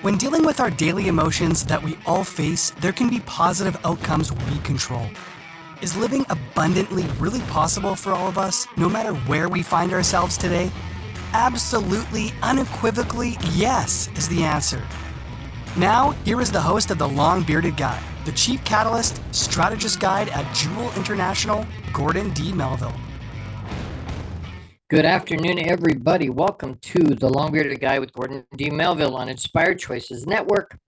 When dealing with our daily emotions that we all face, there can be positive outcomes we control. Is living abundantly really possible for all of us, no matter where we find ourselves today? Absolutely, unequivocally, yes, is the answer. Now, here is the host of The Long Bearded Guy, the Chief Catalyst, Strategist Guide at Jewel International, Gordon D. Melville. Good afternoon, everybody. Welcome to The Long Bearded Guy with Gordon D. Melville on Inspired Choices Network.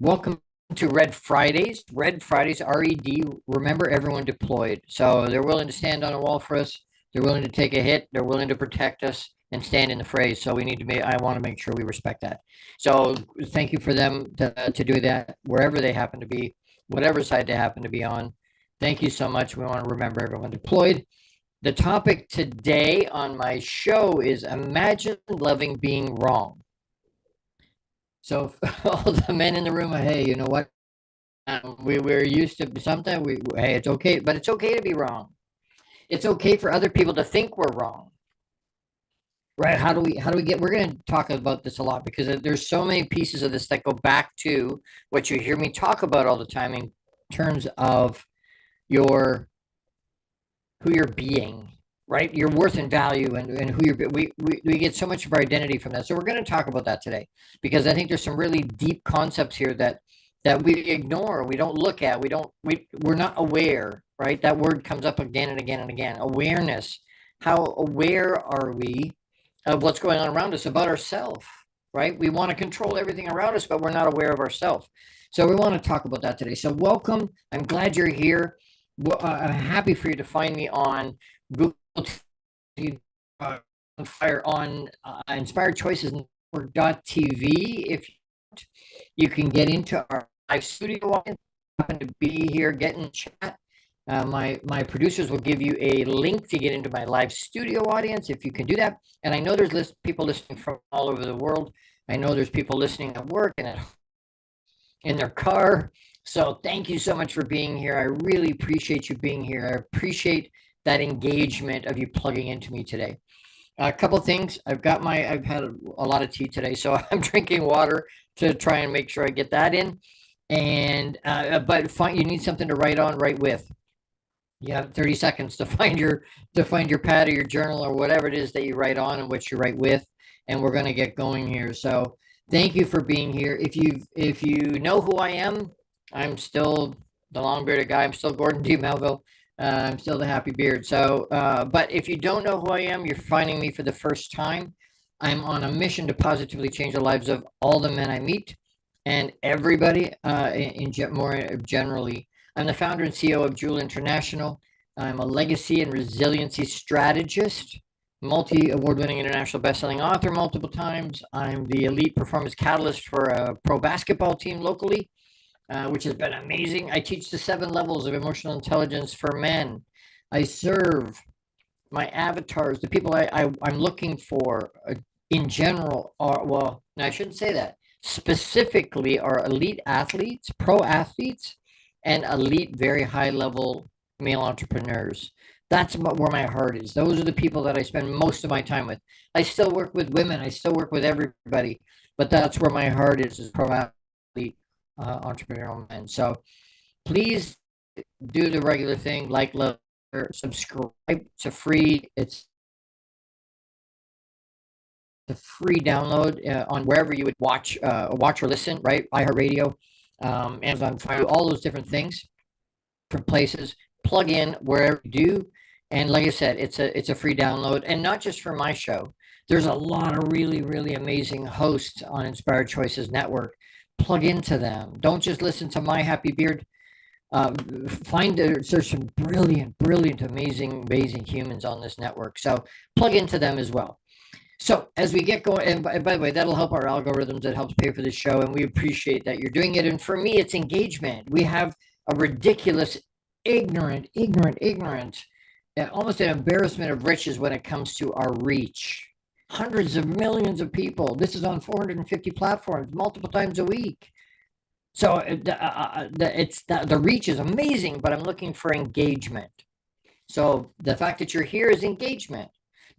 Welcome to Red Fridays. Red Fridays, R-E-D, remember everyone deployed. So they're willing to stand on a wall for us. They're willing to take a hit. They're willing to protect us and stand in the fray. So we need to I want to make sure we respect that. So thank you for them to do that wherever they happen to be, whatever side they happen to be on. Thank you so much. We want to remember everyone deployed. The topic today on my show is imagine loving being wrong. So all the men in the room, hey, you know what? We're used to sometimes hey, it's okay, but it's okay to be wrong. It's okay for other people to think we're wrong. Right? How do we get, we're going to talk about this a lot because there's so many pieces of this that go back to what you hear me talk about all the time in terms of who you're being, right? Your worth and value and who you're, we get so much of our identity from that. So we're going to talk about that today because I think there's some really deep concepts here that we ignore, we don't look at, we're not aware, right? That word comes up again and again and again. Awareness. How aware are we of what's going on around us, about ourselves, right? We want to control everything around us, but we're not aware of ourselves. So we want to talk about that today. So welcome. I'm glad you're here. I'm happy for you to find me on Google TV, on Fire, on Inspired Choices Network.tv. If you can get into our live studio audience, happen to be here, get in chat. My producers will give you a link to get into my live studio audience if you can do that. And I know there's people listening from all over the world. I know there's people listening at work and in their car. So thank you so much for being here. I really appreciate you being here. I appreciate that engagement of you plugging into me today. A couple of things. I've had a lot of tea today, so I'm drinking water to try and make sure I get that in. And but you need something to write with. You have 30 seconds to find your pad or your journal or whatever it is that you write on and what you write with. And we're going to get going here. So thank you for being here. If you know who I am, I'm still the long bearded guy. I'm still Gordon D. Melville. I'm still the happy beard. So, but if you don't know who I am, you're finding me for the first time. I'm on a mission to positively change the lives of all the men I meet and everybody more generally. I'm the founder and CEO of Jewel International. I'm a legacy and resiliency strategist, multi-award-winning international best-selling author multiple times. I'm the elite performance catalyst for a pro basketball team locally, which has been amazing. I teach the 7 levels of emotional intelligence for men. I serve my avatars, the people I'm looking for in general are, well, no, I shouldn't say that. Specifically are elite athletes, pro athletes, and elite, very high-level male entrepreneurs. That's where my heart is. Those are the people that I spend most of my time with. I still work with women. I still work with everybody, but that's where my heart is pro athlete, entrepreneurial men. So please do the regular thing, like, love, subscribe. It's free download on wherever you would watch or listen, right? iHeartRadio, Amazon Fire, all those different things, different places. Plug in wherever you do, and like I said, it's a free download, and not just for my show. There's a lot of really, really amazing hosts on Inspired Choices Network. Plug into them. Don't just listen to my happy beard. There's some brilliant, amazing humans on this network. So plug into them as well. So as we get going, and by the way, that'll help our algorithms. It helps pay for this show, and we appreciate that you're doing it. And for me, it's engagement. We have a ridiculous, ignorant, almost an embarrassment of riches when it comes to our reach. Hundreds of millions of people. This is on 450 platforms, multiple times a week. So the reach is amazing, but I'm looking for engagement. So the fact that you're here is engagement.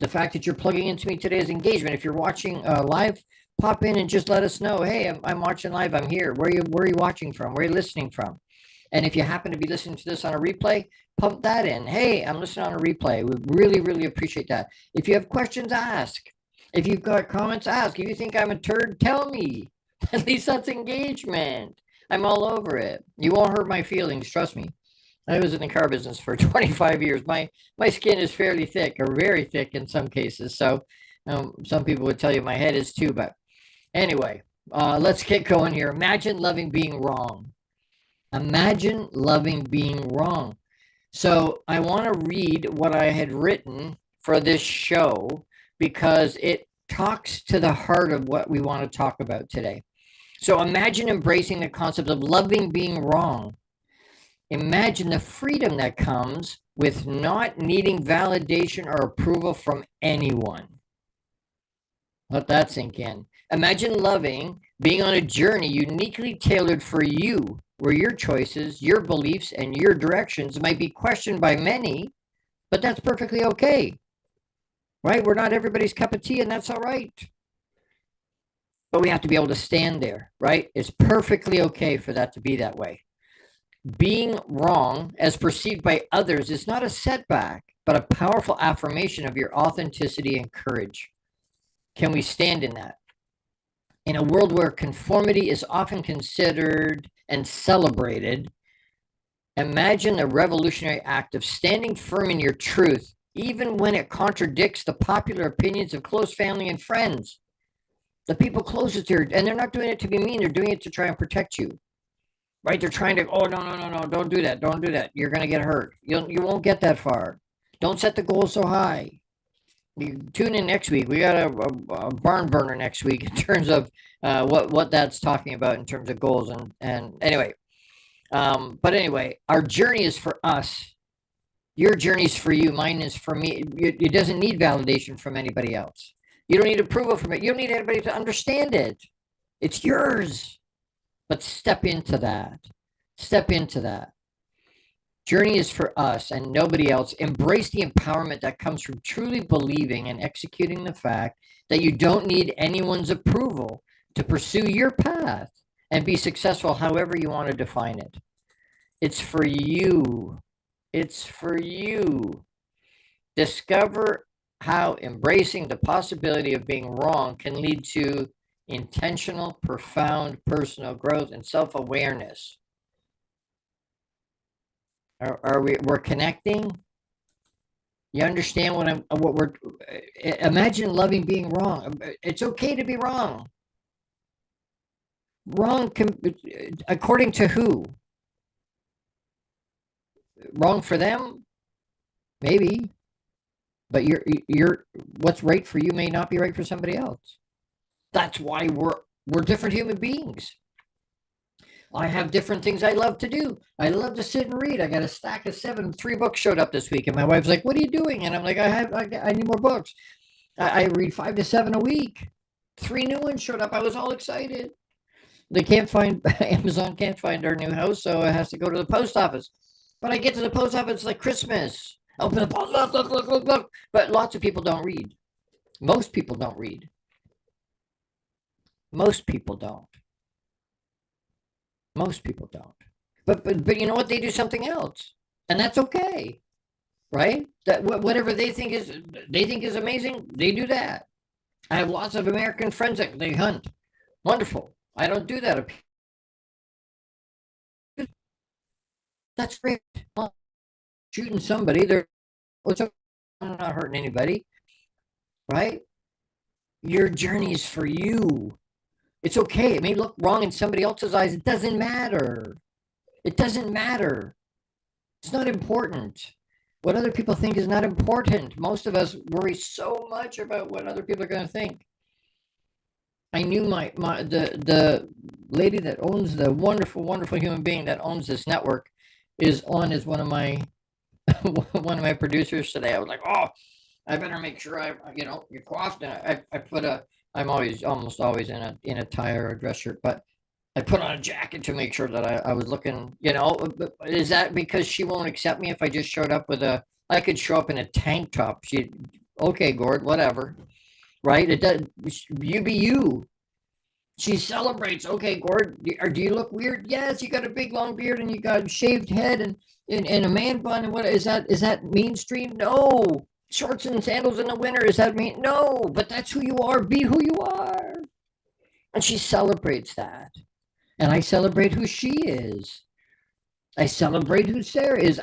The fact that you're plugging into me today is engagement. If you're watching live, pop in and just let us know. Hey, I'm watching live. I'm here. Where are you watching from? Where are you listening from? And if you happen to be listening to this on a replay, pump that in. Hey, I'm listening on a replay. We really, really appreciate that. If you have questions, ask. If you've got comments, ask. If you think I'm a turd, tell me. At least that's engagement. I'm all over it. You won't hurt my feelings. Trust me. I was in the car business for 25 years. My skin is fairly thick, or very thick in some cases. So some people would tell you my head is too. But anyway, let's get going here. Imagine loving being wrong. Imagine loving being wrong. So I want to read what I had written for this show because it talks to the heart of what we want to talk about today. So imagine embracing the concept of loving being wrong. Imagine the freedom that comes with not needing validation or approval from anyone. Let that sink in. Imagine loving being on a journey uniquely tailored for you, where your choices, your beliefs, and your directions might be questioned by many, but that's perfectly okay. Right? We're not everybody's cup of tea, and that's all right. But we have to be able to stand there, right? It's perfectly okay for that to be that way. Being wrong, as perceived by others, is not a setback, but a powerful affirmation of your authenticity and courage. Can we stand in that? In a world where conformity is often considered and celebrated, imagine the revolutionary act of standing firm in your truth, even when it contradicts the popular opinions of close family and friends. The people closest to you, and they're not doing it to be mean, they're doing it to try and protect you. Right? They're trying to, oh, no, don't do that. Don't do that. You're going to get hurt. You won't get that far. Don't set the goal so high. You tune in next week. We got a barn burner next week in terms of what that's talking about in terms of goals. And anyway, but anyway, our journey is for us. Your journey is for you. Mine is for me. It doesn't need validation from anybody else. You don't need approval from it. You don't need anybody to understand it. It's yours. But step into that. Step into that. Journey is for us and nobody else. Embrace the empowerment that comes from truly believing and executing the fact that you don't need anyone's approval to pursue your path and be successful however you want to define it. It's for you. It's for you. Discover how embracing the possibility of being wrong can lead to intentional, profound personal growth and self-awareness. We're connecting? You understand what we're, imagine loving being wrong. It's okay to be wrong. Wrong, according to who? Wrong for them? Maybe. But you're what's right for you may not be right for somebody else. That's why we're different human beings. I have different things I love to do. I love to sit and read. I got a stack of 7. 3 books showed up this week, and my wife's like, "What are you doing?" And I'm like, I need more books. I read 5 to 7 a week. 3 new ones showed up. I was all excited. They can't find Amazon can't find our new house, so it has to go to the post office. But I get to the post office like Christmas. Open the post, look. But lots of people don't read. Most people don't read. Most people don't. Most people don't. But you know what? They do something else, and that's okay, right? That whatever they think is amazing, they do that. I have lots of American friends that they hunt. Wonderful. I don't do that. That's great. Well, shooting somebody, I'm not hurting anybody, right? Your journey is for you. It's okay. It may look wrong in somebody else's eyes. It doesn't matter. It doesn't matter. It's not important. What other people think is not important. Most of us worry so much about what other people are going to think. I knew the lady that owns the wonderful human being that owns this network is on as one of my producers today. I was like, oh, I better make sure you're coiffed. And I put I'm almost always in a tie or a dress shirt, but I put on a jacket to make sure that I was looking, is that because she won't accept me if I just showed up I could show up in a tank top. Okay, Gord, whatever. Right? It does. You be you. She celebrates. Okay, Gord, do you look weird? Yes, you got a big long beard and you got a shaved head and a man bun. And what is that? Is that mainstream? No. Shorts and sandals in the winter. Is that mean? No, but that's who you are. Be who you are. And she celebrates that. And I celebrate who she is. I celebrate who Sarah is.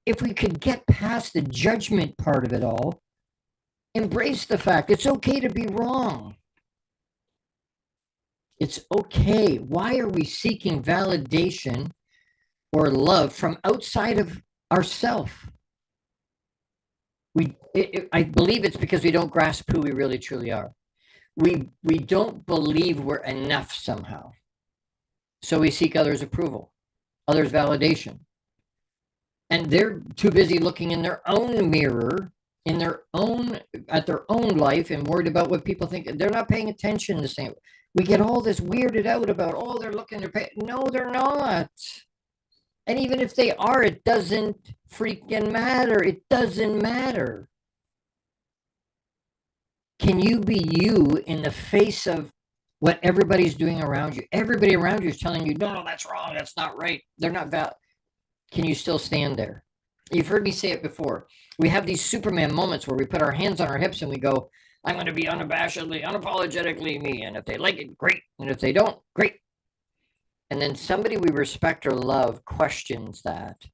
If we could get past the judgment part of it all, embrace the fact it's okay to be wrong. It's okay. Why are we seeking validation or love from outside of ourselves? I believe it's because we don't grasp who we really truly are. We don't believe we're enough somehow. So we seek others' approval, others' validation. And they're too busy looking in their own mirror, at their own life, and worried about what people think. They're not paying attention the same. We get all this weirded out about, oh, they're looking, no, they're not. And even if they are, it doesn't freaking matter. It doesn't matter. Can you be you in the face of what everybody's doing around you? Everybody around you is telling you, no, that's wrong. That's not right. They're not valid. Can you still stand there? You've heard me say it before. We have these Superman moments where we put our hands on our hips and we go, I'm going to be unabashedly, unapologetically me. And if they like it, great. And if they don't, great. And then somebody we respect or love questions that.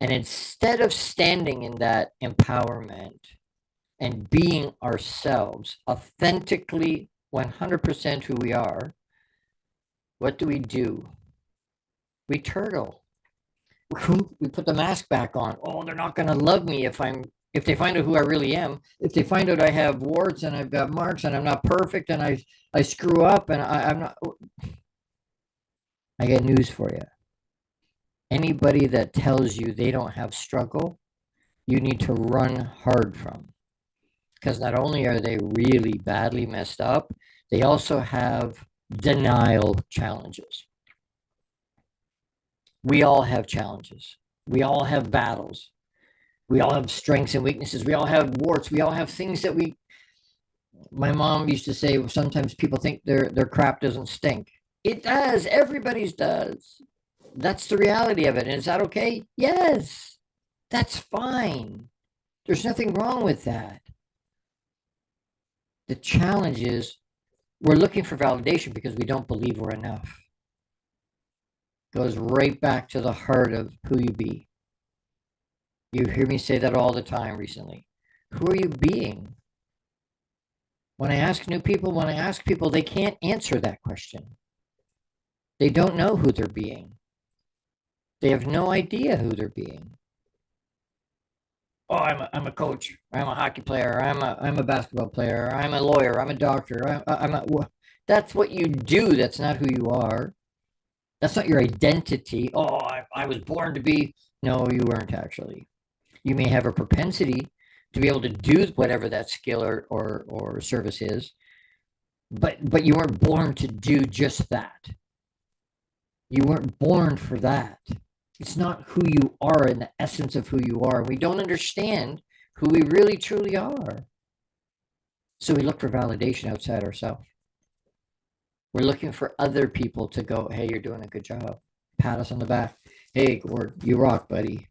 And instead of standing in that empowerment and being ourselves, authentically 100% who we are, what do? We turtle. We put the mask back on. Oh, they're not going to love me if they find out who I really am. If they find out I have warts and I've got marks and I'm not perfect and I screw up and I'm not. I got news for you. Anybody that tells you they don't have struggle, you need to run hard from. Because not only are they really badly messed up, they also have denial challenges. We all have challenges. We all have battles. We all have strengths and weaknesses. We all have warts. We all have things that my mom used to say, sometimes people think their crap doesn't stink. It does. Everybody's does. That's the reality of it. And is that okay? Yes. That's fine. There's nothing wrong with that. The challenge is we're looking for validation because we don't believe we're enough. Goes right back to the heart of who you be. You hear me say that all the time recently. Who are you being? When I ask people, they can't answer that question. They don't know who they're being. They have no idea who they're being. Oh, I'm a coach. I'm a hockey player. I'm a basketball player. I'm a lawyer. I'm a doctor. That's what you do. That's not who you are. That's not your identity. Oh, I was born to be. No, you weren't actually. You may have a propensity to be able to do whatever that skill or service is, but you weren't born to do just that. You weren't born for that. It's not who you are in the essence of who you are. We don't understand who we really truly are. So we look for validation outside ourselves. We're looking for other people to go, hey, you're doing a good job. Pat us on the back. Hey, Gord, you rock, buddy.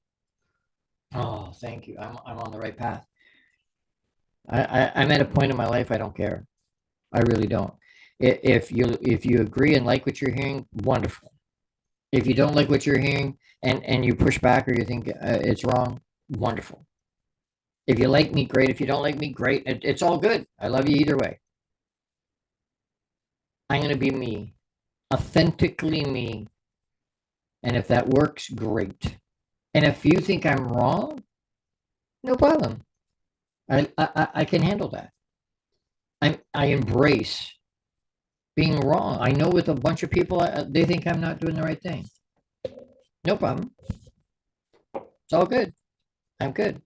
Oh, thank you. I'm on the right path. I'm at a point in my life I don't care. I really don't. If you agree and like what you're hearing, wonderful. If you don't like what you're hearing and you push back or you think it's wrong, wonderful. If you like me, great. If you don't like me, great. It's all good. I love you either way. I'm going to be me, authentically me. And if that works, great. And if you think I'm wrong, no problem. I can handle that. I embrace being wrong. I know with a bunch of people, they think I'm not doing the right thing. No problem. It's all good. I'm good.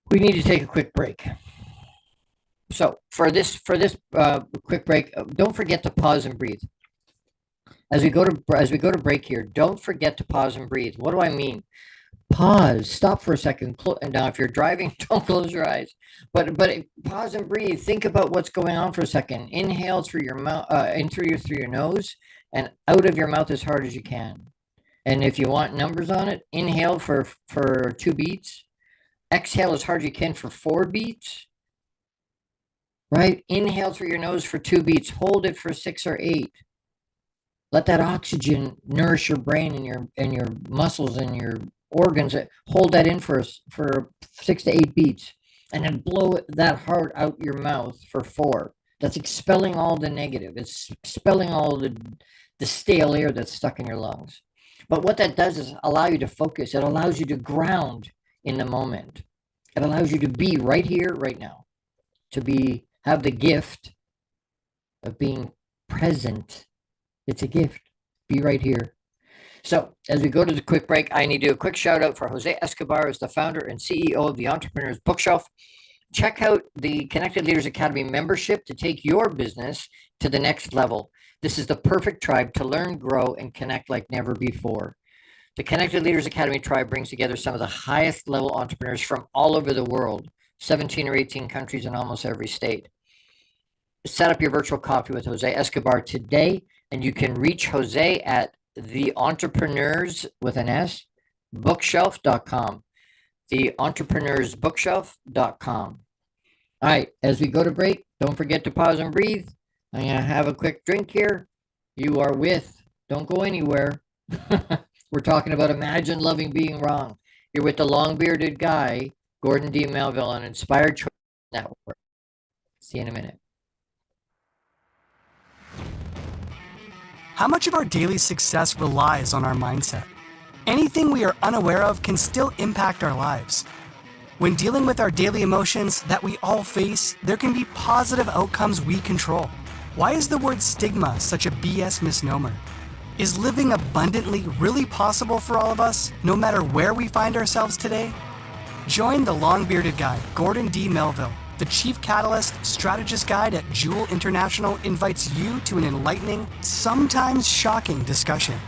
We need to take a quick break. So for this quick break, don't forget to pause and breathe. As we go to break here, don't forget to pause and breathe. What do I mean? Pause, stop for a second. And now, if you're driving, don't close your eyes. But pause and breathe. Think about what's going on for a second. Inhale through your mouth, in through your nose, and out of your mouth as hard as you can. And if you want numbers on it, inhale for 2 beats. Exhale as hard as you can for 4 beats. Right? Inhale through your nose for 2 beats. Hold it for 6 or 8. Let that oxygen nourish your brain and your muscles and your organs. Hold that in for 6 to 8 beats, and then blow that heart out your mouth for 4. That's expelling all the negative. It's expelling all the stale air that's stuck in your lungs. But what that does is allow you to focus. It allows you to ground in the moment. It allows you to be right here, right now, to have the gift of being present. It's a gift. Be right here. So as we go to the quick break, I need to do a quick shout out for Jose Escobar, as the founder and CEO of the Entrepreneur's Bookshelf. Check out the Connected Leaders Academy membership to take your business to the next level. This is the perfect tribe to learn, grow, and connect like never before. The Connected Leaders Academy tribe brings together some of the highest level entrepreneurs from all over the world, 17 or 18 countries in almost every state. Set up your virtual coffee with Jose Escobar today, and you can reach Jose at the entrepreneurs with an S bookshelf.com. The entrepreneurs bookshelf.com. All right, as we go to break, don't forget to pause and breathe. I'm going to have a quick drink here. You are with, don't go anywhere. We're talking about Imagine Loving Being Wrong. You're with the long-bearded guy, Gordon D. Melville, on Inspired Choice Network. See you in a minute. How much of our daily success relies on our mindset? Anything we are unaware of can still impact our lives. When dealing with our daily emotions that we all face, there can be positive outcomes we control. Why is the word stigma such a BS misnomer? Is living abundantly really possible for all of us, no matter where we find ourselves today? Join the long-bearded guy, Gordon D. Melville. The Chief Catalyst Strategist Guide at Jewel International invites you to an enlightening, sometimes shocking discussion.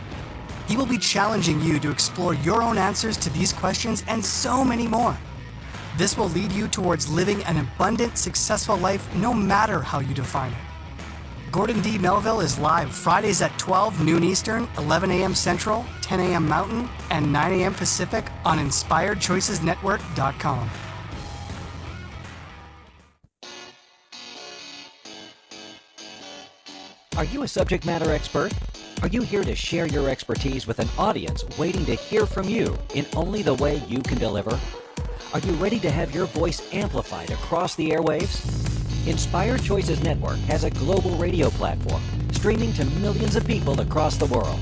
He will be challenging you to explore your own answers to these questions and so many more. This will lead you towards living an abundant, successful life no matter how you define it. Gordon D. Melville is live Fridays at 12 noon Eastern, 11 a.m. Central, 10 a.m. Mountain, and 9 a.m. Pacific on InspiredChoicesNetwork.com. Are you a subject matter expert? Are you here to share your expertise with an audience waiting to hear from you in only the way you can deliver? Are you ready to have your voice amplified across the airwaves? Inspired Choices Network has a global radio platform streaming to millions of people across the world.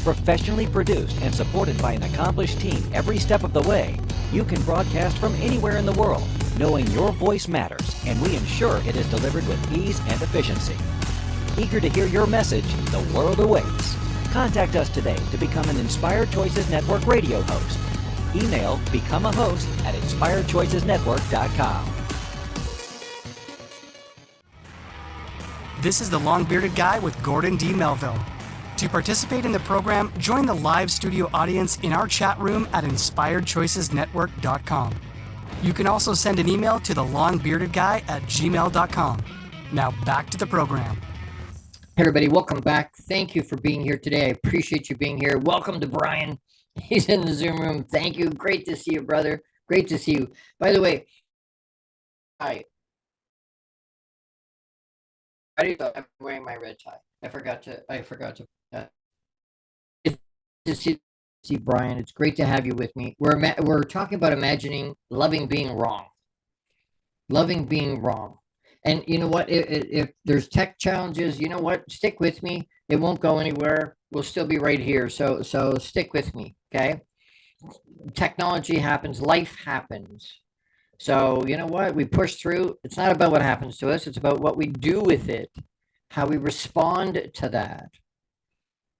Professionally produced and supported by an accomplished team every step of the way, you can broadcast from anywhere in the world, knowing your voice matters, and we ensure it is delivered with ease and efficiency. Eager to hear your message, the world awaits. Contact us today to become an Inspired Choices Network radio host. Email become a host at inspiredchoicesnetwork.com. This is the long-bearded guy with Gordon D. Melville. To participate in the program, join the live studio audience in our chat room at inspiredchoicesnetwork.com. You can also send an email to thelongbeardedguy@gmail.com. Now back to the program. Hey everybody, welcome back. Thank you for being here today. I appreciate you being here. Welcome to Brian. He's in the Zoom room. Thank you. Great to see you, brother. Great to see you. By the way, hi. I'm wearing my red tie. I forgot to. It's to see Brian. It's great to have you with me. We're talking about imagining loving being wrong. Loving being wrong. And you know what? If there's tech challenges, you know what? Stick with me. It won't go anywhere. We'll still be right here. So stick with me, okay? Technology happens. Life happens. So you know what? We push through. It's not about what happens to us. It's about what we do with it, how we respond to that.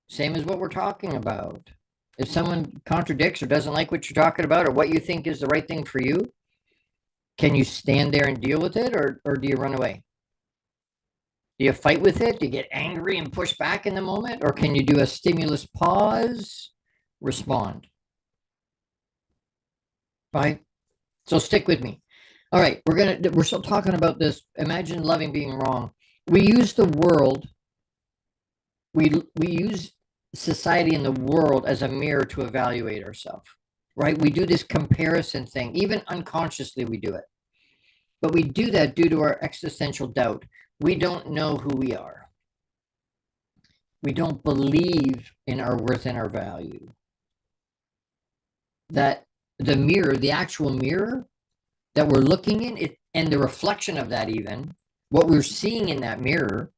Same as what we're talking about. If someone contradicts or doesn't like what you're talking about or what you think is the right thing for you, can you stand there and deal with it, or do you run away? Do you fight with it? Do you get angry and push back in the moment? Or can you do a stimulus pause, respond? right? So stick with me. All right, we're still talking about this. Imagine loving being wrong. We use the world, we use society and the world as a mirror to evaluate ourselves, right? We do this comparison thing, even unconsciously we do it. But we do that due to our existential doubt. We don't know who we are. We don't believe in our worth and our value. That the mirror, the actual mirror that we're looking in, it, and the reflection of that, even what we're seeing in that mirror,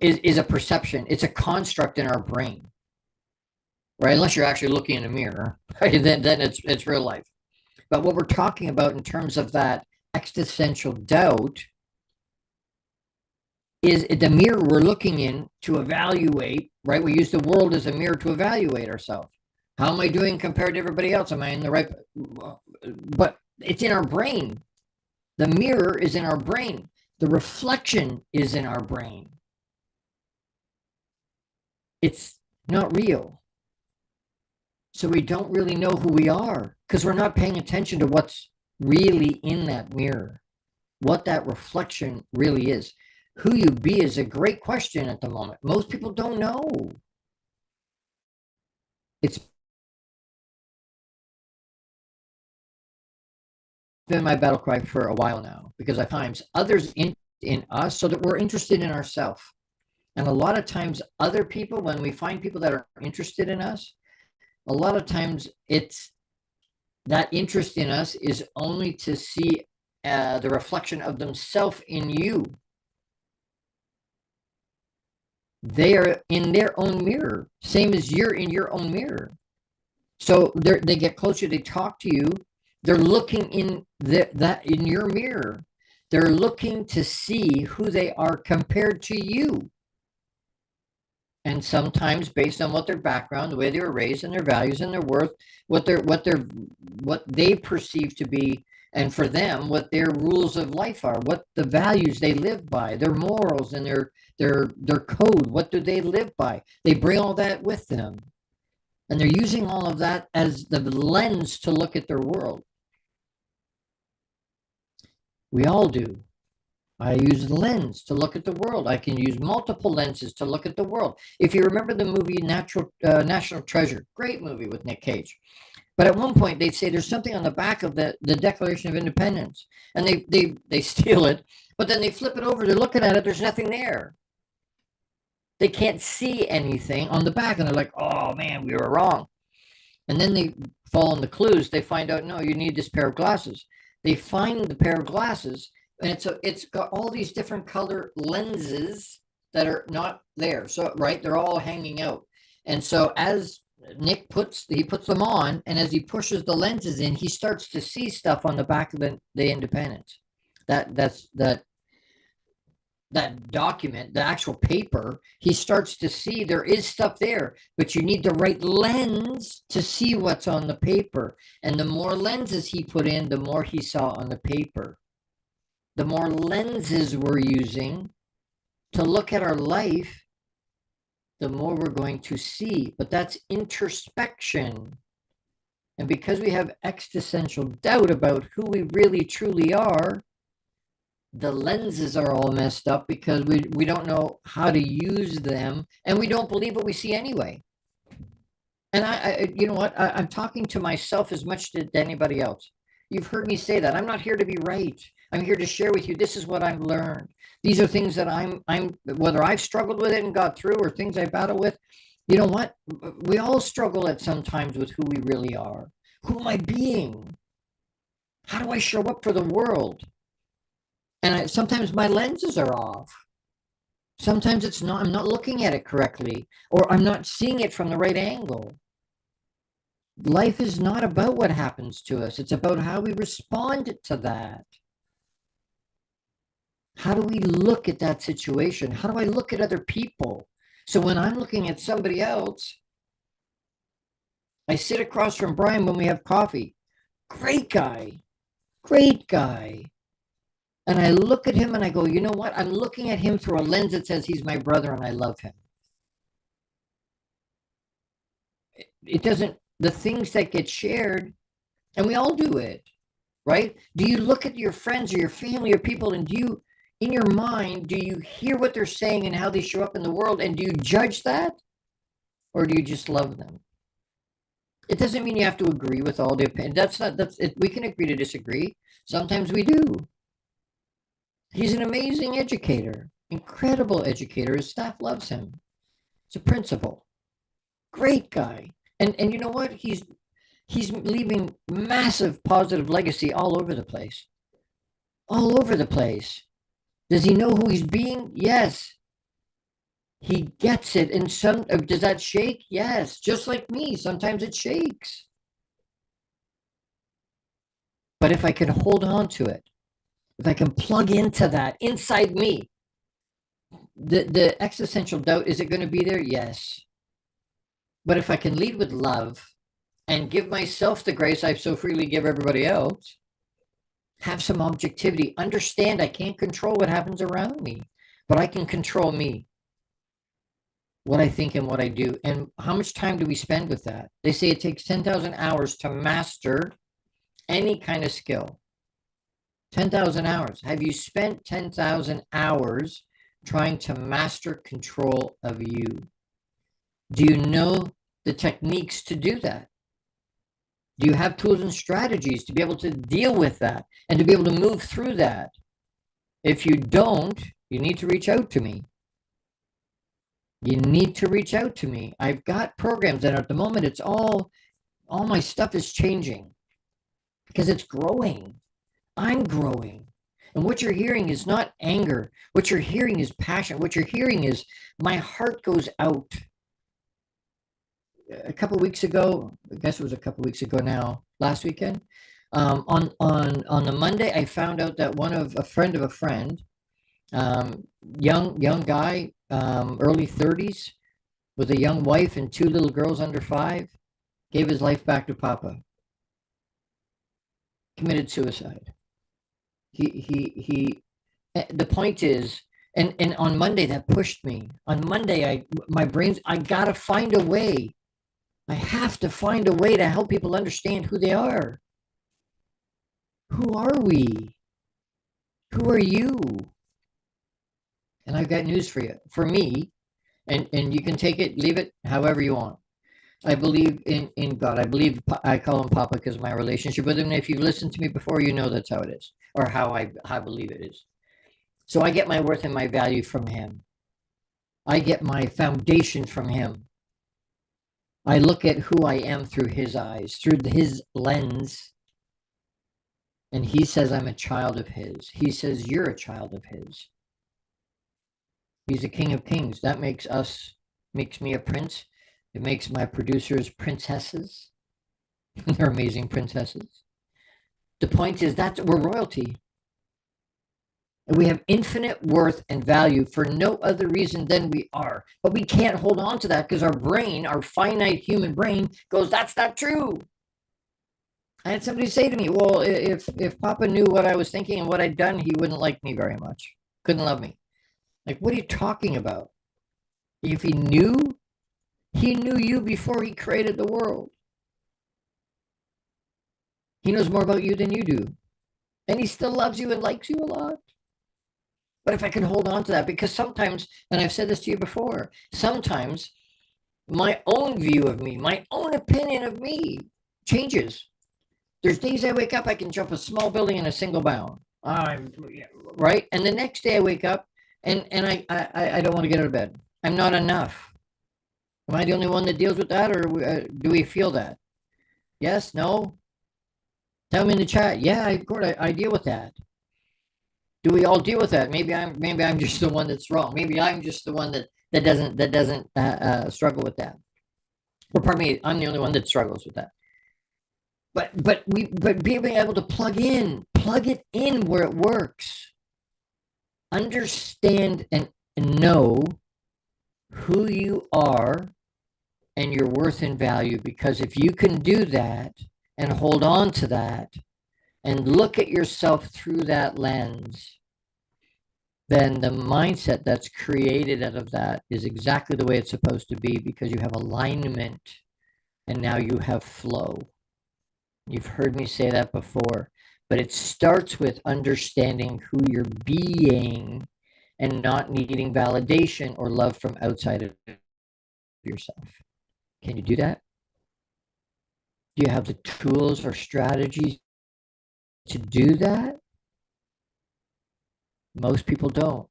is a perception. It's a construct in our brain, right? Unless you're actually looking in a mirror, right? Then it's real life. But what we're talking about in terms of that existential doubt is the mirror we're looking in to evaluate, right? We use the world as a mirror to evaluate ourselves. How am I doing compared to everybody else? Am I in the right? But it's in our brain. The mirror is in our brain. The reflection is in our brain. It's not real. So we don't really know who we are because we're not paying attention to what's really in that mirror, what that reflection really is. Who you be is a great question at the moment. Most people don't know. It's been my battle cry for a while now because I find others in us so that we're interested in ourselves. And a lot of times other people, when we find people that are interested in us, a lot of times it's that interest in us is only to see the reflection of themselves in you. They are in their own mirror, same as you're in your own mirror. So they get closer, they talk to you, they're looking in in your mirror. They're looking to see who they are compared to you. And sometimes based on what their background, the way they were raised, and their values and their worth, what they perceive to be, and for them, what their rules of life are, what the values they live by, their morals and their code, what do they live by? They bring all that with them. And they're using all of that as the lens to look at their world. We all do. I use the lens to look at the world. I can use multiple lenses to look at the world. If you remember the movie National Treasure, great movie with Nick Cage. But at one point, they'd say there's something on the back of the Declaration of Independence. And they steal it, but then they flip it over. They're looking at it. There's nothing there. They can't see anything on the back. And they're like, oh, man, we were wrong. And then they fall on the clues. They find out, no, you need this pair of glasses. They find the pair of glasses. And it's got all these different color lenses that are not there. So, right, they're all hanging out. And so as Nick puts them on, and as he pushes the lenses in, he starts to see stuff on the back of the Independence. That document, the actual paper, he starts to see there is stuff there, but you need the right lens to see what's on the paper. And the more lenses he put in, the more he saw on the paper. The more lenses we're using to look at our life, the more we're going to see. But that's introspection. And because we have existential doubt about who we really truly are, the lenses are all messed up because we don't know how to use them, and we don't believe what we see anyway. And I you know what? I'm talking to myself as much as anybody else. You've heard me say that. I'm not here to be right. I'm here to share with you. This is what I've learned. These are things that I'm whether I've struggled with it and got through, or things I battle with. You know what? We all struggle at some times with who we really are. Who am I being? How do I show up for the world? And sometimes my lenses are off. Sometimes it's not. I'm not looking at it correctly, or I'm not seeing it from the right angle. Life is not about what happens to us. It's about how we respond to that. How do we look at that situation? How do I look at other people? So when I'm looking at somebody else, I sit across from Brian when we have coffee. Great guy. Great guy. And I look at him and I go, you know what? I'm looking at him through a lens that says he's my brother and I love him. It doesn't, the things that get shared And we all do it, right? Do you look at your friends or your family or people, and do you, in your mind, do you hear what they're saying and how they show up in the world, and do you judge that, or do you just love them? It doesn't mean you have to agree with all the opinions. That's it. We can agree to disagree. Sometimes we do. He's an amazing educator, incredible educator. His staff loves him. He's a principal, great guy. And you know what? He's leaving massive positive legacy all over the place. All over the place. Does he know who he's being? Yes. He gets it. And some does that shake? Yes. Just like me, sometimes it shakes. But if I can hold on to it, if I can plug into that inside me, the existential doubt, is it going to be there? Yes. But if I can lead with love and give myself the grace I so freely give everybody else, have some objectivity, understand I can't control what happens around me, but I can control me, what I think and what I do. And how much time do we spend with that? They say it takes 10,000 hours to master any kind of skill. 10,000 hours. Have you spent 10,000 hours trying to master control of you? Do you know the techniques to do that? Do you have tools and strategies to be able to deal with that and to be able to move through that? If you don't, you need to reach out to me. You need to reach out to me. I've got programs, and at the moment, it's all my stuff is changing because it's growing. I'm growing. And what you're hearing is not anger. What you're hearing is passion. What you're hearing is my heart goes out. A couple of weeks ago, I guess it was a couple of weeks ago now, last weekend, on the Monday, I found out that a friend of a friend, young guy, early 30s, with a young wife and 2 little girls under 5, gave his life back to Papa. Committed suicide. He the point is, and on Monday that pushed me. On Monday, I gotta find a way. I have to find a way to help people understand who they are. Who are we? Who are you? And I've got news for you. For me, and you can take it, leave it, however you want. I believe in God. I call him Papa because of my relationship with him. And if you've listened to me before, you know that's how it is, or how I believe it is. So I get my worth and my value from him. I get my foundation from him. I look at who I am through his eyes, through his lens. And he says I'm a child of his. He says you're a child of his. He's the King of Kings. That makes me a prince. It makes my producers princesses. They're amazing princesses. The point is that we're royalty. And we have infinite worth and value for no other reason than we are. But we can't hold on to that because our brain, our finite human brain, goes, that's not true. I had somebody say to me, well, if Papa knew what I was thinking and what I'd done, he wouldn't like me very much. Couldn't love me. Like, what are you talking about? If he knew you before he created the world. He knows more about you than you do. And he still loves you and likes you a lot. But if I can hold on to that, because sometimes, and I've said this to you before, sometimes my own view of me, my own opinion of me changes. There's days I wake up, I can jump a small building in a single bound. Right? And the next day I wake up and I don't want to get out of bed. I'm not enough. Am I the only one that deals with that, or do we feel that? Yes? No? Tell me in the chat. Yeah, of course, I deal with that. Do we all deal with that? Maybe I'm just the one that's wrong. Maybe I'm just the one that doesn't struggle with that. Or pardon me, I'm the only one that struggles with that. But being able to plug it in where it works. Understand and know who you are and your worth and value, because if you can do that and hold on to that and look at yourself through that lens, then the mindset that's created out of that is exactly the way it's supposed to be, because you have alignment and now you have flow. You've heard me say that before, but it starts with understanding who you're being and not needing validation or love from outside of yourself. Can you do that? Do you have the tools or strategies to do that? Most people don't.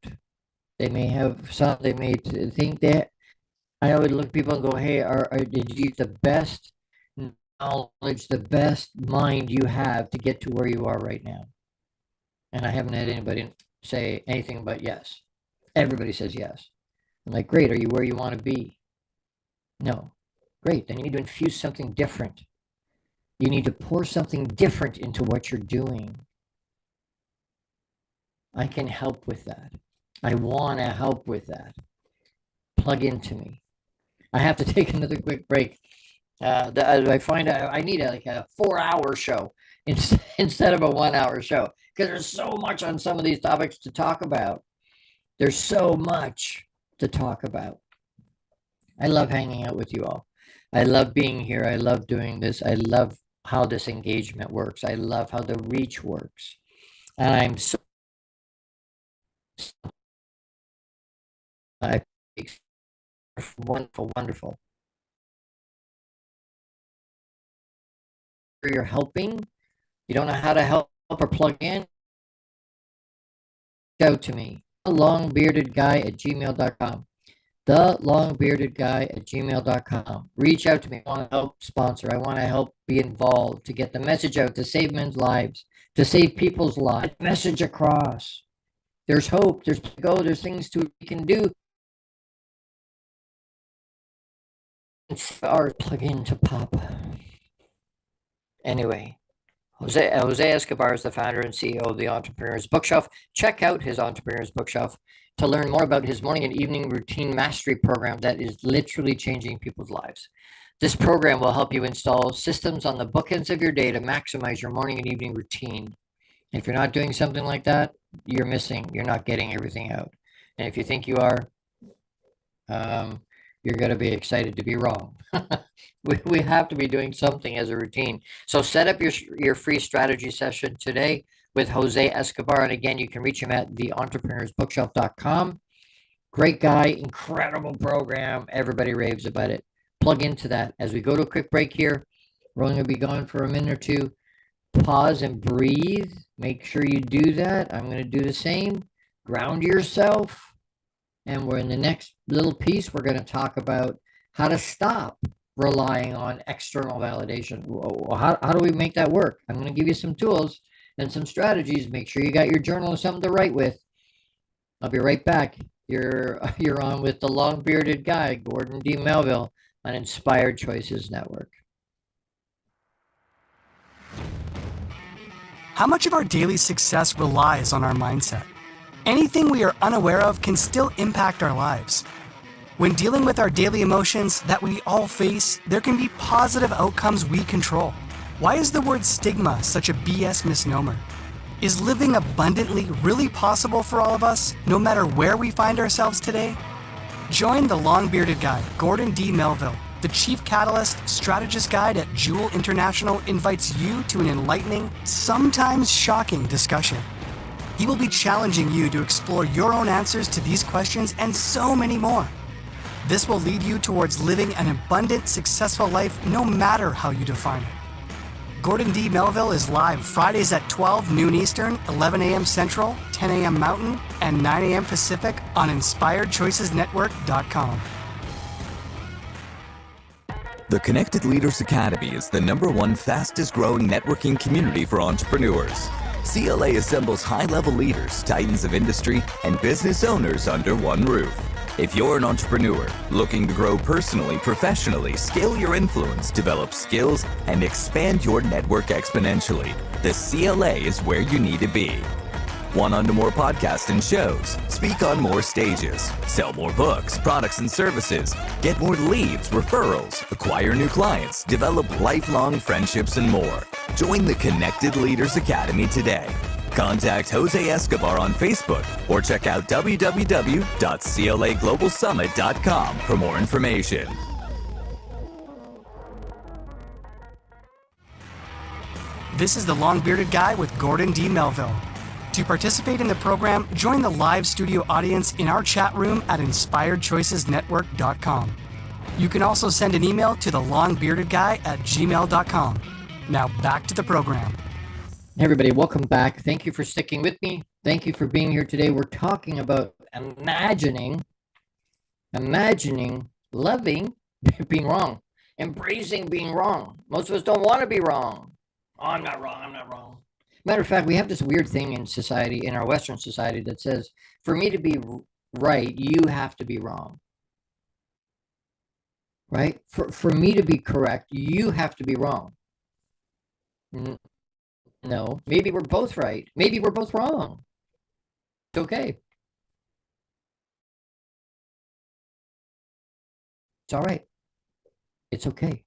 They may have some, they may think that. I always look at people and go, hey, did you use the best knowledge, the best mind you have to get to where you are right now? And I haven't had anybody say anything but yes. Everybody says yes. I'm like, great, are you where you want to be? No. Great, then you need to infuse something different. You need to pour something different into what you're doing. I can help with that. I want to help with that. Plug into me. I have to take another quick break. I find out I need a 4-hour show instead of a 1-hour show, because there's so much on some of these topics to talk about. There's so much to talk about. I love hanging out with you all. I love being here. I love doing this. I love how this engagement works. I love how the reach works. And I'm so wonderful, wonderful. You're helping. You don't know how to help or plug in. Go to me. TheLongBeardedGuy@gmail.com. TheLongBeardedGuy@gmail.com. Reach out to me. I want to help sponsor. I want to help be involved to get the message out, to save men's lives, to save people's lives. Message across. There's hope. There's go. There's things we can do. Or plug into Papa. Anyway, Jose Escobar is the founder and CEO of the Entrepreneur's Bookshelf. Check out his Entrepreneur's Bookshelf to learn more about his morning and evening routine mastery program that is literally changing people's lives. This program will help you install systems on the bookends of your day to maximize your morning and evening routine. If you're not doing something like that, you're missing. You're not getting everything out. And if you think you are, you're going to be excited to be wrong. We have to be doing something as a routine. So set up your free strategy session today with Jose Escobar. And again, you can reach him at theentrepreneursbookshelf.com. Great guy, incredible program. Everybody raves about it. Plug into that. As we go to a quick break here, we're only going to be gone for a minute or two. Pause and breathe. Make sure you do that. I'm going to do the same. Ground yourself. And we're in the next little piece, we're going to talk about how to stop relying on external validation. How do we make that work? I'm going to give you some tools and some strategies. Make sure you got your journal or something to write with. I'll be right back. You're on with the long-bearded guy, Gordon D. Melville, on Inspired Choices Network. How much of our daily success relies on our mindset? Anything we are unaware of can still impact our lives. When dealing with our daily emotions that we all face, there can be positive outcomes we control. Why is the word stigma such a BS misnomer? Is living abundantly really possible for all of us, no matter where we find ourselves today? Join the long-bearded guy, Gordon D. Melville. The Chief Catalyst Strategist Guide at Jewel International invites you to an enlightening, sometimes shocking discussion. He will be challenging you to explore your own answers to these questions and so many more. This will lead you towards living an abundant, successful life no matter how you define it. Gordon D. Melville is live Fridays at 12 noon Eastern, 11 a.m. Central, 10 a.m. Mountain, and 9 a.m. Pacific on InspiredChoicesNetwork.com. The Connected Leaders Academy is the #1 fastest growing networking community for entrepreneurs. CLA assembles high-level leaders, titans of industry, and business owners under one roof. If you're an entrepreneur looking to grow personally, professionally, scale your influence, develop skills, and expand your network exponentially, the CLA is where you need to be. Want on to more podcasts and shows, speak on more stages, sell more books, products, and services, get more leads, referrals, acquire new clients, develop lifelong friendships, and more. Join the Connected Leaders Academy today. Contact Jose Escobar on Facebook or check out www.claglobalsummit.com for more information. This is the Long-Bearded Guy with Gordon D. Melville. To participate in the program, join the live studio audience in our chat room at inspiredchoicesnetwork.com. You can also send an email to thelongbeardedguy@gmail.com. Now back to the program. Hey everybody, welcome back. Thank you for sticking with me. Thank you for being here today. We're talking about imagining, loving being wrong, embracing being wrong. Most of us don't want to be wrong. Oh, I'm not wrong. Matter of fact, we have this weird thing in society, in our Western society, that says, for me to be right, you have to be wrong. Right? For me to be correct, you have to be wrong. No, maybe we're both right. Maybe we're both wrong. It's okay. It's all right. It's okay.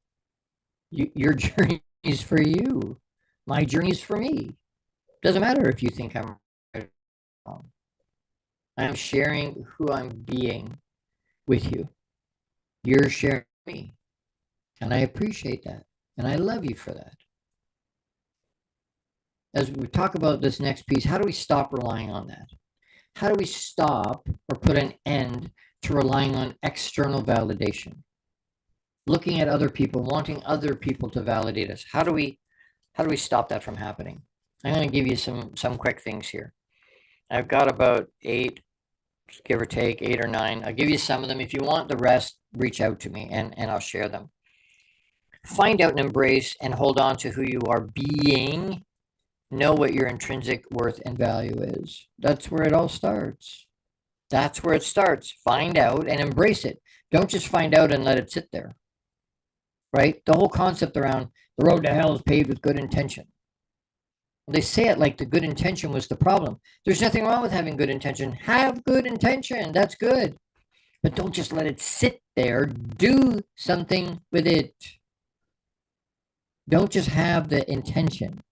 Your journey is for you. My journey is for me. Doesn't matter if you think I'm right or wrong. I'm sharing who I'm being with you. You're sharing me. And I appreciate that. And I love you for that. As we talk about this next piece, how do we stop relying on that? How do we stop or put an end to relying on external validation? Looking at other people, wanting other people to validate us. How do we stop that from happening? I'm going to give you some quick things here. I've got about 8, give or take 8 or 9. I'll give you some of them. If you want the rest, reach out to me and I'll share them. Find out and embrace and hold on to who you are being. Know what your intrinsic worth and value is. That's where it all starts. That's where it starts. Find out and embrace it. Don't just find out and let it sit there. Right? The whole concept around the road to hell is paved with good intention. They say it like the good intention was the problem. There's nothing wrong with having good intention. Have good intention. That's good. But don't just let it sit there. Do something with it. Don't just have the intention.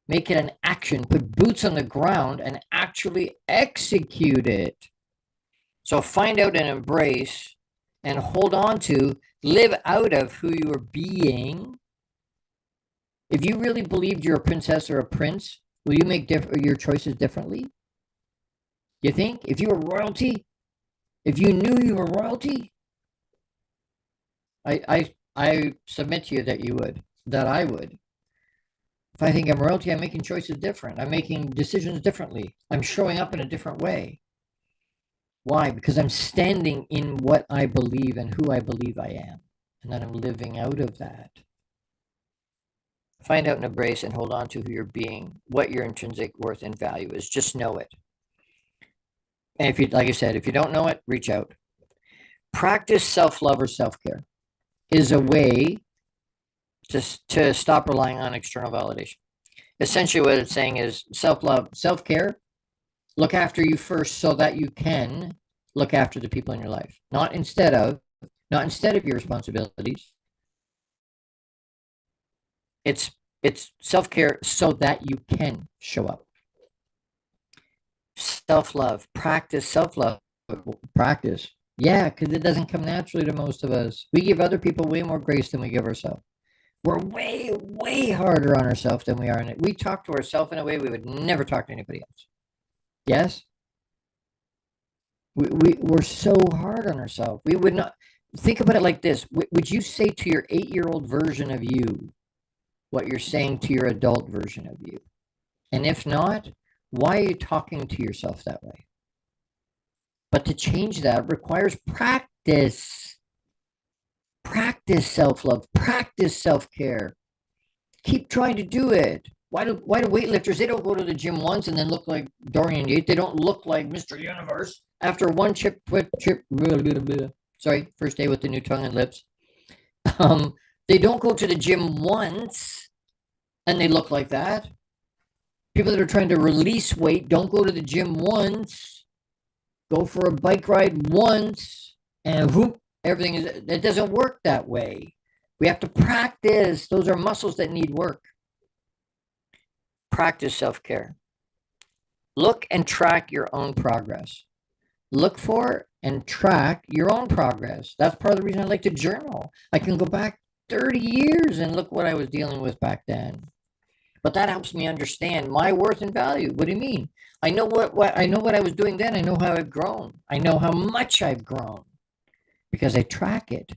Make it an action. Put boots on the ground and actually execute it. So find out and embrace and hold on to, live out of who you are being. If you really believed you're a princess or a prince, will you make your choices differently? You think? If you were royalty? If you knew you were royalty? I submit to you that you would, that I would. If I think I'm royalty, I'm making choices different. I'm making decisions differently. I'm showing up in a different way. Why? Because I'm standing in what I believe and who I believe I am. And then I'm living out of that. Find out and embrace and hold on to who you're being, what your intrinsic worth and value is. Just know it. And if you, like I said, if you don't know it, reach out. Practice self-love or self-care is a way to stop relying on external validation. Essentially what it's saying is self-love, self-care, look after you first so that you can look after the people in your life. Not instead of your responsibilities. It's self-care so that you can show up. Self-love, practice self-love, practice. Yeah, because it doesn't come naturally to most of us. We give other people way more grace than we give ourselves. We're way, way harder on ourselves than we are in it. We talk to ourselves in a way we would never talk to anybody else. Yes? We're so hard on ourselves. We would not, think about it like this. Would you say to your 8-year-old version of you what you're saying to your adult version of you? And if not, why are you talking to yourself that way? But to change that requires practice. Practice self-love, practice self-care. Keep trying to do it. Why do weightlifters, they don't go to the gym once and then look like Dorian Yates. They don't look like Mr. Universe after one first day with the new tongue and lips. They don't go to the gym once and they look like that. People that are trying to release weight don't go to the gym once, go for a bike ride once, and whoop, everything is, it doesn't work that way. We have to practice. Those are muscles that need work. Practice self-care. Look and track your own progress. Look for and track your own progress. That's part of the reason I like to journal. I can go back 30 years, and look what I was dealing with back then. But that helps me understand my worth and value. What do you mean? I know what I know what I was doing then. I know how I've grown. I know how much I've grown because I track it.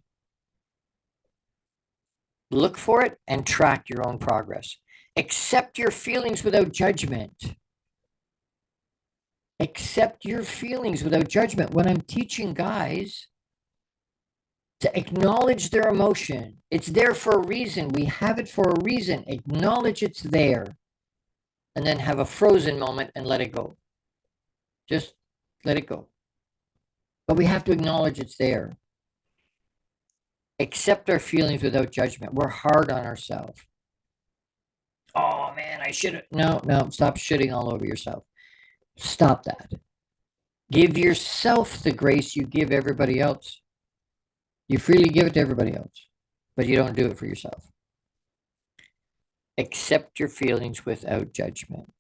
Look for it and track your own progress. Accept your feelings without judgment. Accept your feelings without judgment. When I'm teaching guys to acknowledge their emotion, it's there for a reason. We have it for a reason. Acknowledge it's there. And then have a frozen moment and let it go. Just let it go. But we have to acknowledge it's there. Accept our feelings without judgment. We're hard on ourselves. Oh man, I should have. No, stop shitting all over yourself. Stop that. Give yourself the grace you give everybody else. You freely give it to everybody else, but you don't do it for yourself. Accept your feelings without judgment.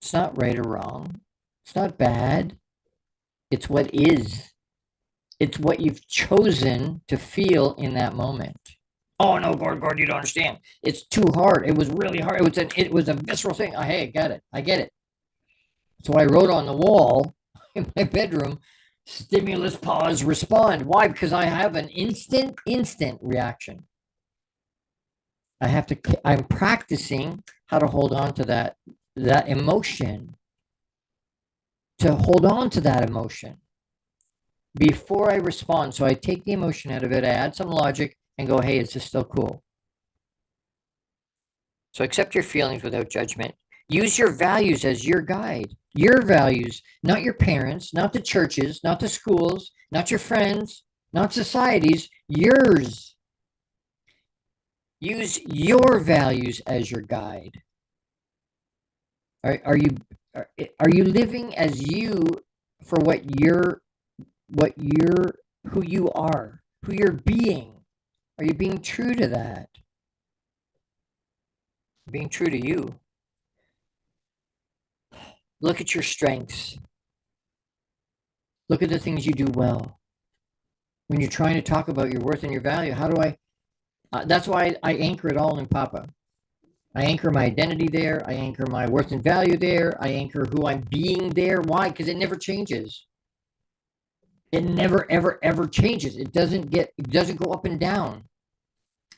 It's not right or wrong. It's not bad. It's what is. It's what you've chosen to feel in that moment. Oh no, Gord, you don't understand. It's too hard. It was really hard. It was a visceral thing. Oh, hey, I get it. So I wrote on the wall in my bedroom, stimulus, pause, respond. Why? Because I have an instant reaction. I'm practicing how to hold on to that emotion. To hold on to that emotion before I respond. So I take the emotion out of it, I add some logic and go, hey, is this still cool? So accept your feelings without judgment. Use your values as your guide. Your values, not your parents, not the churches, not the schools, not your friends, not society's, yours. Use your values as your guide. Are you living as you for who you are, who you're being? Are you being true to that? Being true to you. Look at your strengths. Look at the things you do well. When you're trying to talk about your worth and your value, how do I? That's why I anchor it all in Papa. I anchor my identity there. I anchor my worth and value there. I anchor who I'm being there. Why? Because it never changes. It never, ever, ever changes. It doesn't go up and down.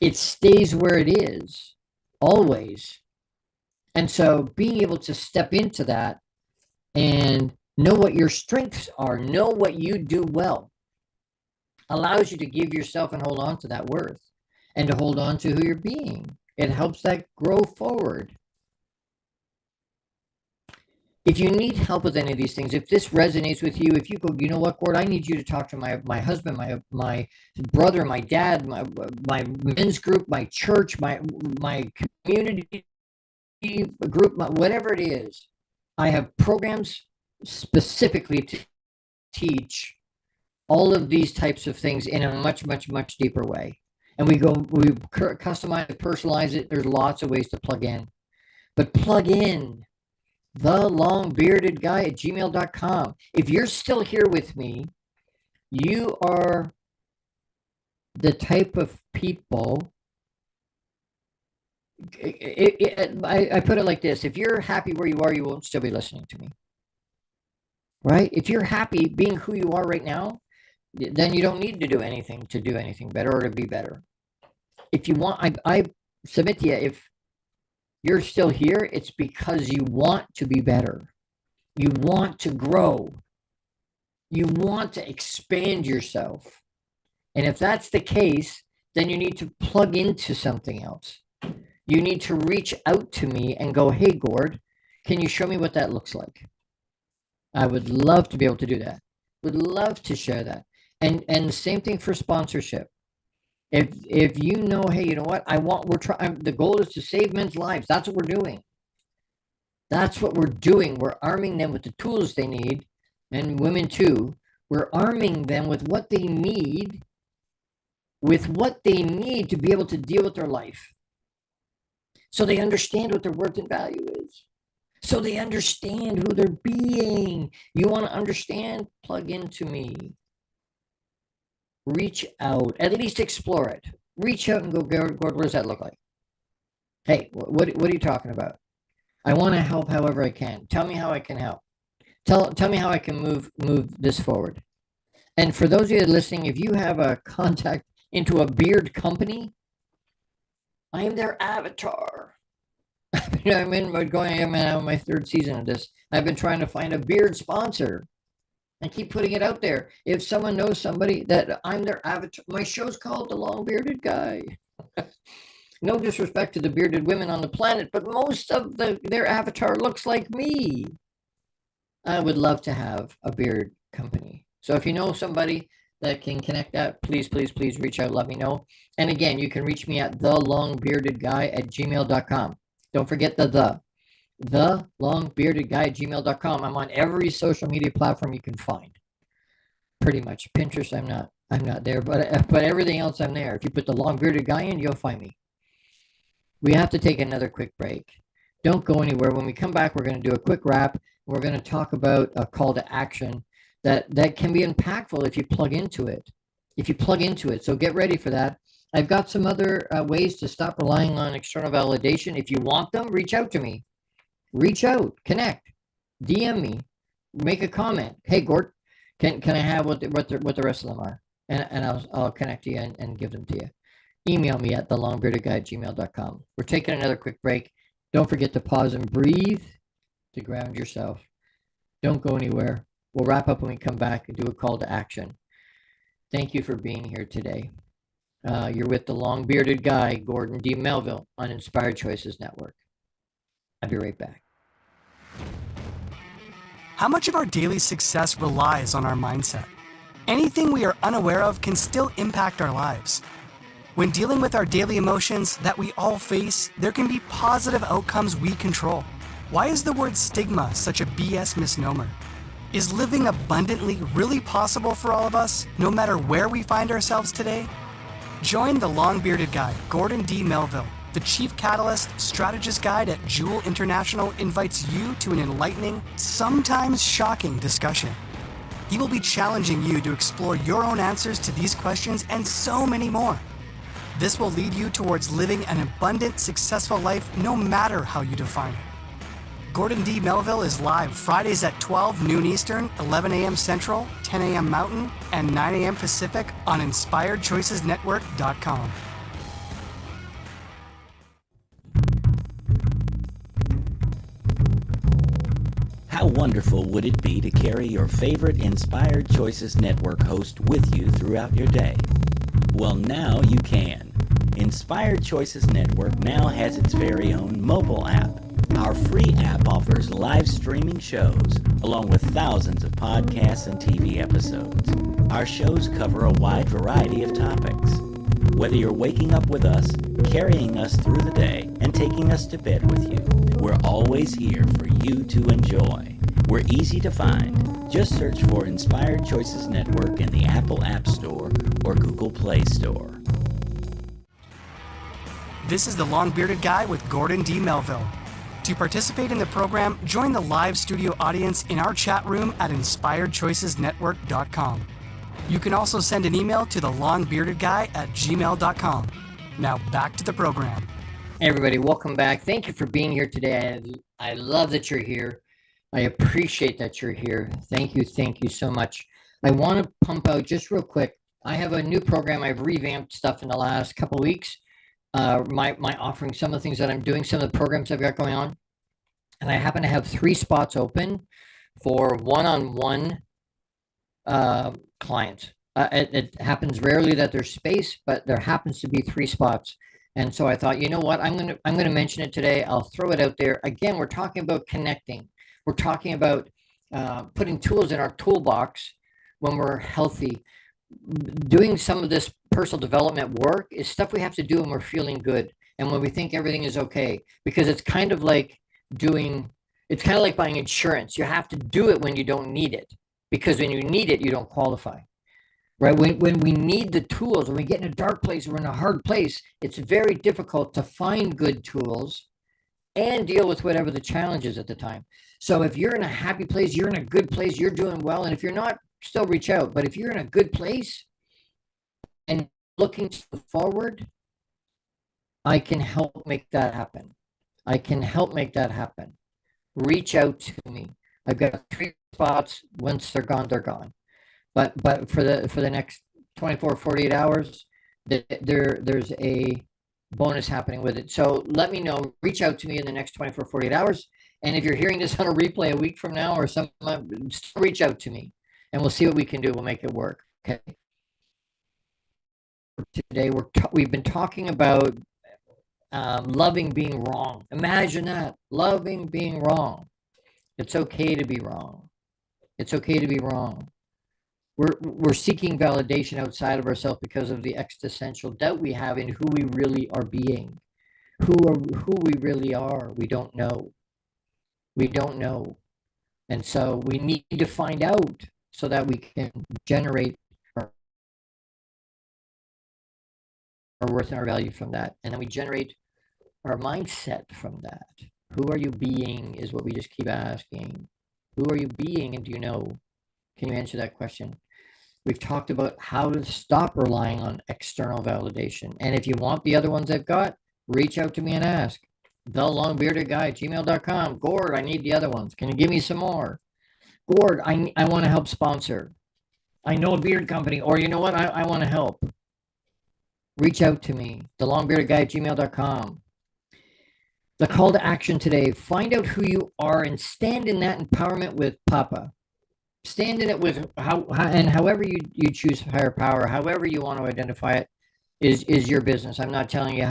It stays where it is, always. And so being able to step into that and know what your strengths are, know what you do well, allows you to give yourself and hold on to that worth and to hold on to who you're being. It helps that grow forward. If you need help with any of these things, if this resonates with you, if you go, you know what, Gord, I need you to talk to my husband, my brother, my dad, my men's group, my church, my community group, whatever it is. I have programs specifically to teach all of these types of things in a much, much, much deeper way. And we customize it, personalize it. There's lots of ways to plug in. But plug in thelongbeardedguy@gmail.com. If you're still here with me, you are the type of people. I put it like this. If you're happy where you are, you won't still be listening to me. Right? If you're happy being who you are right now, then you don't need to do anything better or to be better. If you want, I submit to you, if you're still here, it's because you want to be better. You want to grow. You want to expand yourself. And if that's the case, then you need to plug into something else. You need to reach out to me and go, hey, Gord, can you show me what that looks like? I would love to be able to do that. Would love to share that. And the same thing for sponsorship. If you know, hey, you know what? The goal is to save men's lives. That's what we're doing. That's what we're doing. We're arming them with the tools they need, and women too. We're arming them with what they need, to be able to deal with their life. So they understand what their worth and value is. So they understand who they're being. You want to understand? Plug into me. Reach out, at least explore it. reach out and go, Gord, what does that look like? Hey, what are you talking about? I want to help however I can. Tell me how I can help. Tell me how I can move this forward. And for those of you listening, if you have a contact into a beard company, I am their avatar. I'm in my third season of this. I've been trying to find a beard sponsor. I keep putting it out there. If someone knows somebody that I'm their avatar, my show's called The Long Bearded Guy. No disrespect to the bearded women on the planet, but most of their avatar looks like me. I would love to have a beard company. So if you know somebody that can connect that, please reach out, let me know. And again, you can reach me at thelongbeardedguy@gmail.com. Don't forget the longbeardedguy@gmail.com. I'm on every social media platform you can find. Pretty much. Pinterest, I'm not there, but everything else I'm there. If you put the long bearded guy in, you'll find me. We have to take another quick break. Don't go anywhere. When we come back, we're going to do a quick wrap. We're going to talk about a call to action that can be impactful if you plug into it. So get ready for that. I've got some other ways to stop relying on external validation. If you want them, reach out to me. Reach out, connect, DM me, make a comment. Hey, Gord, can I have what the rest of them are? And I'll connect to you and give them to you. Email me at thelongbeardedguy@gmail.com. We're taking another quick break. Don't forget to pause and breathe to ground yourself. Don't go anywhere. We'll wrap up when we come back and do a call to action. Thank you for being here today. You're with the long bearded guy, Gordon D. Melville, on Inspired Choices Network. I'll be right back. How much of our daily success relies on our mindset? Anything we are unaware of can still impact our lives. When dealing with our daily emotions that we all face, there can be positive outcomes we control. Why is the word stigma such a BS misnomer? Is living abundantly really possible for all of us, no matter where we find ourselves today? Join the long-bearded guy, Gordon D. Melville. The Chief Catalyst Strategist Guide at Jewel International invites you to an enlightening, sometimes shocking discussion. He will be challenging you to explore your own answers to these questions and so many more. This will lead you towards living an abundant, successful life no matter how you define it. Gordon D. Melville is live Fridays at 12 noon Eastern, 11 a.m. Central, 10 a.m. Mountain, and 9 a.m. Pacific on InspiredChoicesNetwork.com. How wonderful would it be to carry your favorite Inspired Choices Network host with you throughout your day? Well, now you can. Inspired Choices Network now has its very own mobile app. Our free app offers live streaming shows, along with thousands of podcasts and TV episodes. Our shows cover a wide variety of topics. Whether you're waking up with us, carrying us through the day, and taking us to bed with you, we're always here for you to enjoy. We're easy to find. Just search for Inspired Choices Network in the Apple App Store or Google Play Store. This is the long-bearded guy with Gordon D. Melville. To participate in the program, join the live studio audience in our chat room at InspiredChoicesNetwork.com. You can also send an email to thelongbeardedguy@gmail.com. Now back to the program. Hey everybody, welcome back. Thank you for being here today. I love that you're here. I appreciate that you're here. Thank you so much. I want to pump out just real quick. I have a new program. I've revamped stuff in the last couple of weeks. My offering, some of the things that I'm doing, some of the programs I've got going on. And I happen to have 3 spots open for one-on-one clients. It happens rarely that there's space, but there happens to be 3 spots. And so I thought, you know what, I'm gonna mention it today. I'll throw it out there. Again, we're talking about connecting. We're talking about putting tools in our toolbox when we're healthy. Doing some of this personal development work is stuff we have to do when we're feeling good and when we think everything is okay, because it's kind of like buying insurance. You have to do it when you don't need it, because when you need it, you don't qualify, right? When we need the tools, when we get in a dark place, we're in a hard place, it's very difficult to find good tools and deal with whatever the challenge is at the time. So if you're in a happy place, you're in a good place, you're doing well. And if you're not, still reach out. But if you're in a good place and looking to move forward, I can help make that happen. I can help make that happen. Reach out to me. I've got 3 spots. Once they're gone, they're gone. But for the next 24, 48 hours, there's a bonus happening with it. So let me know. Reach out to me in the next 24, 48 hours. And if you're hearing this on a replay a week from now or something, reach out to me and we'll see what we can do. We'll make it work. Okay. Today we've been talking about loving being wrong. Imagine that, loving being wrong. It's okay to be wrong. It's okay to be wrong. We're seeking validation outside of ourselves because of the existential doubt we have in who we really are being, who we really are. We don't know. We don't know, and so we need to find out so that we can generate our worth and our value from that, and then we generate our mindset from that. Who are you being is what we just keep asking. Who are you being, and do you know? Can you answer that question? We've talked about how to stop relying on external validation. And if you want the other ones I've got, reach out to me and ask. TheLongBeardedGuy@gmail.com. Gord, I need the other ones. Can you give me some more? Gord, I want to help sponsor. I know a beard company, or you know what? I want to help. Reach out to me. TheLongBeardedGuy@gmail.com. The call to action today, find out who you are and stand in that empowerment with Papa. Stand in it with however you choose higher power, however you want to identify it is your business. I'm not telling you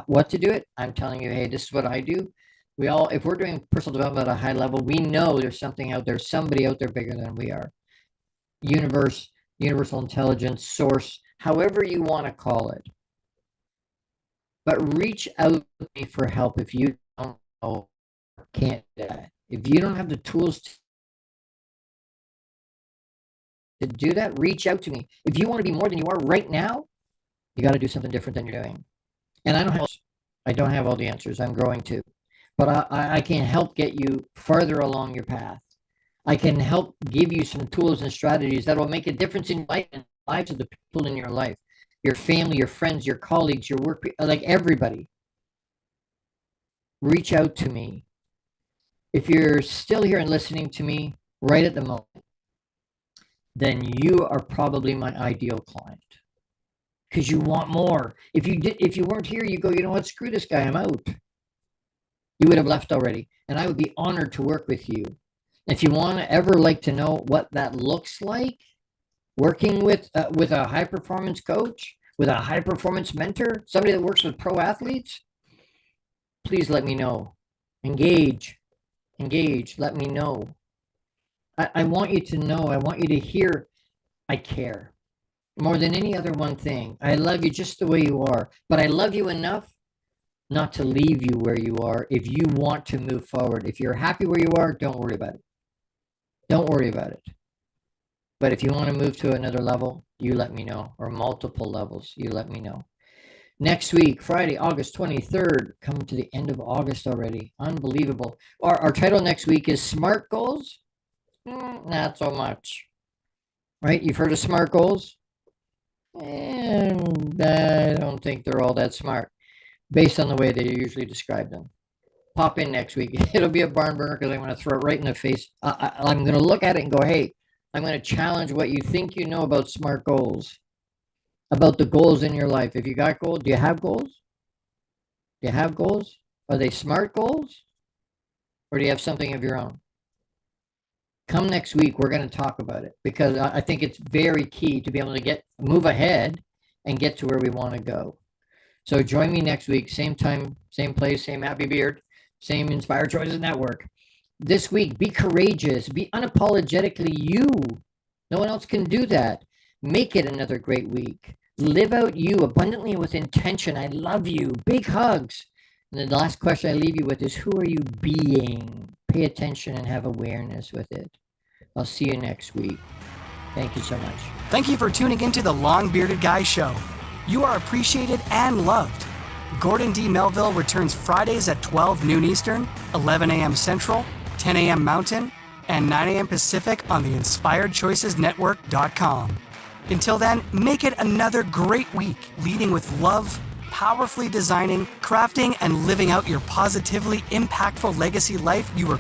what to do it. I'm telling you, hey, this is what I do. If we're doing personal development at a high level, we know there's something out there, somebody out there bigger than we are. Universe, universal intelligence, source, however you want to call it. But reach out to me for help if you don't know or can't do that. If you don't have the tools to do that, reach out to me. If you want to be more than you are right now, you got to do something different than you're doing. And I don't have all the answers. I'm growing too. But I can help get you further along your path. I can help give you some tools and strategies that will make a difference in your life and the lives of the people in your life. Your family, your friends, your colleagues, your work, like everybody. Reach out to me. If you're still here and listening to me right at the moment, then you are probably my ideal client because you want more. If you weren't here, you go, you know what, screw this guy, I'm out. You would have left already, and I would be honored to work with you. If you want to ever like to know what that looks like, working with a high performance coach, with a high performance mentor, somebody that works with pro athletes, please let me know. Engage, let me know. I want you to know, I want you to hear, I care. More than any other one thing. I love you just the way you are, but I love you enough not to leave you where you are if you want to move forward. If you're happy where you are, don't worry about it. Don't worry about it. But if you want to move to another level, you let me know, or multiple levels, you let me know. Next week, Friday, August 23rd, coming to the end of August already. Unbelievable. Our title next week is SMART Goals. Not so much. Right? You've heard of SMART goals? And I don't think they're all that smart based on the way they usually describe them. Pop in next week. It'll be a barn burner because I'm going to throw it right in the face. I'm going to look at it and go, hey, I'm going to challenge what you think you know about SMART goals, about the goals in your life. If you got goals, do you have goals? Do you have goals? Are they SMART goals? Or do you have something of your own? Come next week, we're going to talk about it because I think it's very key to be able to move ahead and get to where we want to go. So join me next week, same time, same place, same happy beard, same Inspired Choices Network. This week, be courageous, be unapologetically you. No one else can do that. Make it another great week. Live out you abundantly with intention. I love you. Big hugs. And the last question I leave you with is, who are you being? Pay attention and have awareness with it. I'll see you next week. Thank you so much. Thank you for tuning into the Long Bearded Guy Show. You are appreciated and loved. Gordon D. Melville returns Fridays at 12 noon Eastern, 11 a.m. Central, 10 a.m. Mountain, and 9 a.m. Pacific on the InspiredChoicesNetwork.com. Until then, make it another great week, leading with love, powerfully designing, crafting, and living out your positively impactful legacy life you were